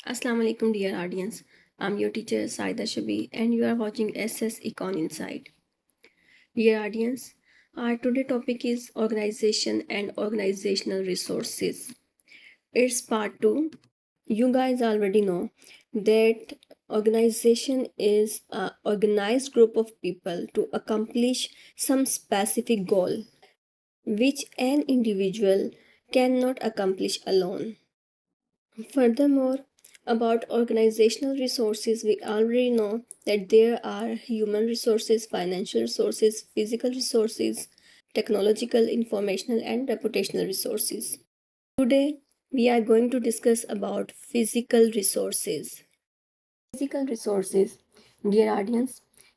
Assalamu alaikum, dear audience. I'm your teacher Saida Shabi, and you are watching SS Econ Insight. Dear audience, our today topic is organization and organizational resources. It's part 2. You guys already know that organization is an organized group of people to accomplish some specific goal which an individual cannot accomplish alone. Furthermore, about organizational resources, we already know that there are human resources, financial resources, physical resources, technological, informational, and reputational resources. Today, we are going to discuss about physical resources. Physical resources, dear audience,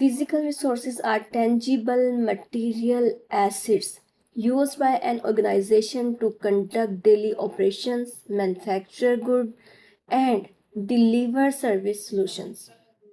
Physical resources are tangible material assets used by an organization to conduct daily operations, manufacture goods, and deliver service solutions.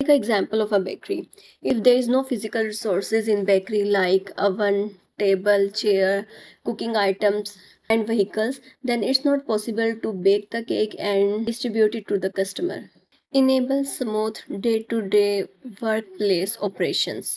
Take an example of a bakery. If there is no physical resources in bakery like oven, table, chair, cooking items and vehicles, then it's not possible to bake the cake and distribute it to the customer. Enable smooth day-to-day workplace operations.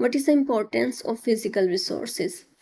What is the importance of physical resources?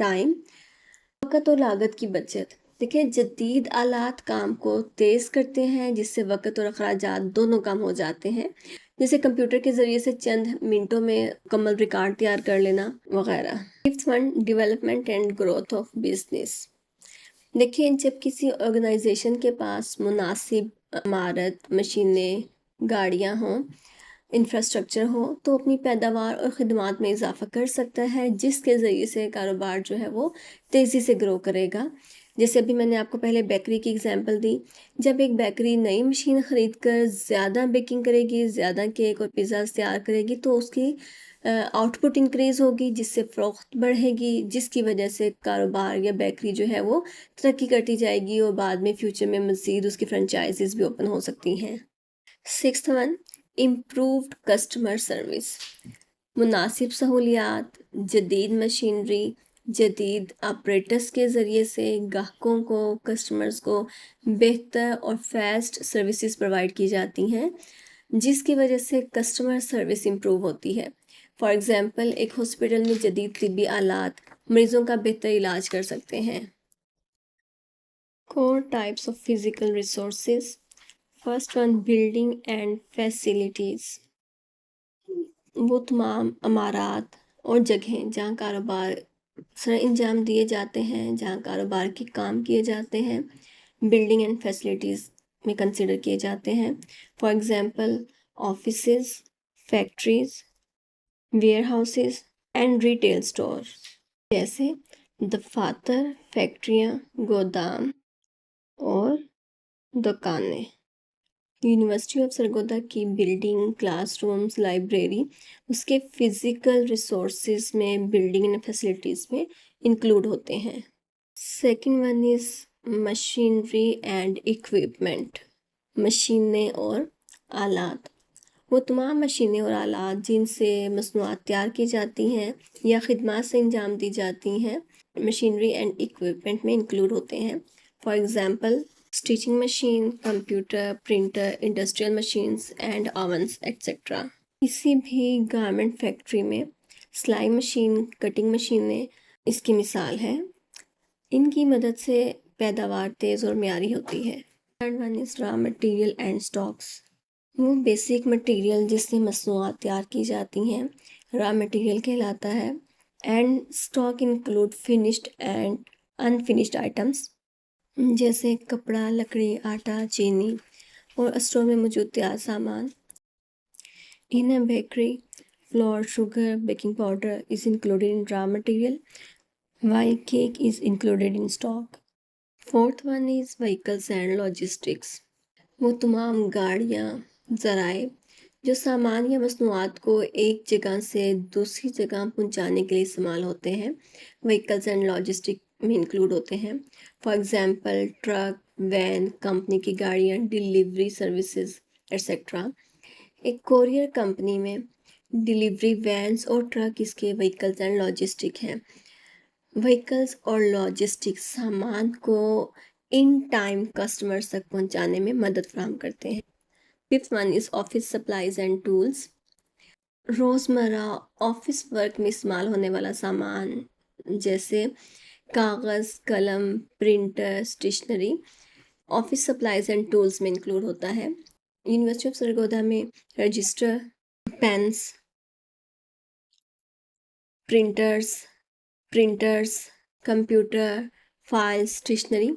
Time, وقت اور لاگت کی بچت. دیکھیں جدید آلات کام کو تیز کرتے ہیں جس سے وقت اور اخراجات دونوں کم ہو جاتے ہیں، جیسے کمپیوٹر کے ذریعے سے چند منٹوں میں مکمل ریکارڈ تیار کر لینا وغیرہ. Fifth one, development and growth of business. دیکھیں جب کسی آرگنائزیشن کے پاس مناسب عمارت، مشینیں، گاڑیاں ہوں، انفراسٹرکچر ہو تو اپنی پیداوار اور خدمات میں اضافہ کر سکتا ہے، جس کے ذریعے سے کاروبار جو ہے وہ تیزی سے گرو کرے گا. جیسے ابھی میں نے آپ کو پہلے بیکری کی اگزامپل دی. جب ایک بیکری نئی مشین خرید کر زیادہ بیکنگ کرے گی، زیادہ کیک اور پیزاز تیار کرے گی تو اس کی آؤٹ پٹ انکریز ہوگی، جس سے فروخت بڑھے گی، جس کی وجہ سے کاروبار یا بیکری جو ہے وہ ترقی کرتی جائے گی اور بعد میں فیوچر میں مزید اس کی فرنچائزز بھی اوپن ہو سکتی ہیں. Sixth one, improved customer service. مناسب سہولیات، جدید مشینری، جدید آپریٹرز کے ذریعے سے گاہکوں کو، کسٹمرز کو بہتر اور فاسٹ سروسز پرووائڈ کی جاتی ہیں، جس کی وجہ سے کسٹمر سروس امپروو ہوتی ہے. فار ایگزامپل ایک ہاسپٹل میں جدید طبی آلات مریضوں کا بہتر علاج کر سکتے ہیں. Core types of physical resources. First one, building and facilities. وہ تمام عمارات اور جگہیں جہاں کاروبار سر انجام دیے جاتے ہیں، جہاں کاروبار کے کام کیے جاتے ہیں، بلڈنگ اینڈ فیسیلیٹیز میں کنسیڈر کیے جاتے ہیں. For example offices, factories, where houses and retail store. جیسے دفاتر، فیکٹریاں، گودام اور دکانیں. یونیورسٹی آف سرگودا کی بلڈنگ، کلاس رومز، لائبریری اس کے فزیکل ریسورسز میں بلڈنگ اینڈ فیسلٹیز میں انکلوڈ ہوتے ہیں. Second one is machinery and equipment. مشینیں اور آلات. وہ تمام مشینیں اور آلات جن سے مصنوعات تیار کی جاتی ہیں یا خدمات سے انجام دی جاتی ہیں مشینری اینڈ اکوپمنٹ میں انکلوڈ ہوتے ہیں. For example stitching machine, computer, printer, industrial machines and اوونز etcetera. کسی بھی گارمنٹ فیکٹری میں سلائی مشین، کٹنگ مشینیں اس کی مثال ہے. ان کی مدد سے پیداوار تیز اور معیاری ہوتی ہے. Third one is raw material and stocks. وہ بیسک مٹیریل جس سے مصنوعات تیار کی جاتی ہیں را مٹیریل کہلاتا ہے. And stock include finished and unfinished items جیسے کپڑا، لکڑی، آٹا، چینی اور اسٹور میں موجود تیار سامان. ان اے bakery flour, sugar, baking powder is included in raw material while cake is included in stock. Fourth one is vehicles and logistics. وہ تمام گاڑیاں، ذرائع جو سامان یا مصنوعات کو ایک جگہ سے دوسری جگہ پہنچانے کے لیے استعمال ہوتے ہیں vehicles and logistics میں انکلوڈ ہوتے ہیں. For example truck, van, company کی گاڑیاں، ڈیلیوری سروسز ایٹسٹرا. ایک کوریئر کمپنی میں ڈیلیوری وینس اور ٹرک اس کے وہیکلز اینڈ لاجسٹک ہیں. وہیکلز اور لاجسٹک سامان کو ان ٹائم کسٹمرز تک پہنچانے میں مدد فراہم کرتے ہیں. Fifth one is office supplies and tools. روزمرہ آفس ورک میں استعمال ہونے والا سامان جیسے کاغذ، قلم، printer, stationery office supplies and tools میں انکلوڈ ہوتا ہے. یونیورسٹی آف سرگودا میں رجسٹر، پینس، پرنٹرز، کمپیوٹر، فائل، اسٹیشنری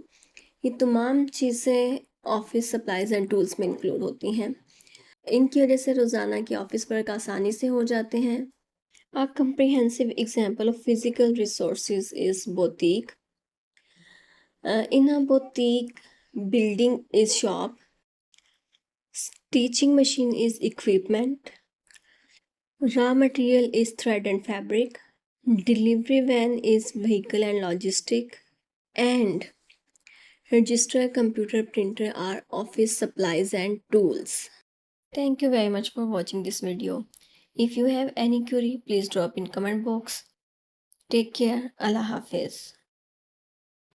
یہ تمام چیزیں آفس سپلائز اینڈ ٹولز میں انکلوڈ ہوتی ہیں. ان کی وجہ سے روزانہ کے آفس ورک آسانی سے ہو جاتے ہیں. A comprehensive example of physical resources is boutique. In a boutique, building is shop, stitching machine is equipment, raw material is thread and fabric, delivery van is vehicle and logistic, and register, computer, printer are office supplies and tools. Thank you very much for watching this video. If you have any query, please drop in comment box. Take care. Allah Hafiz.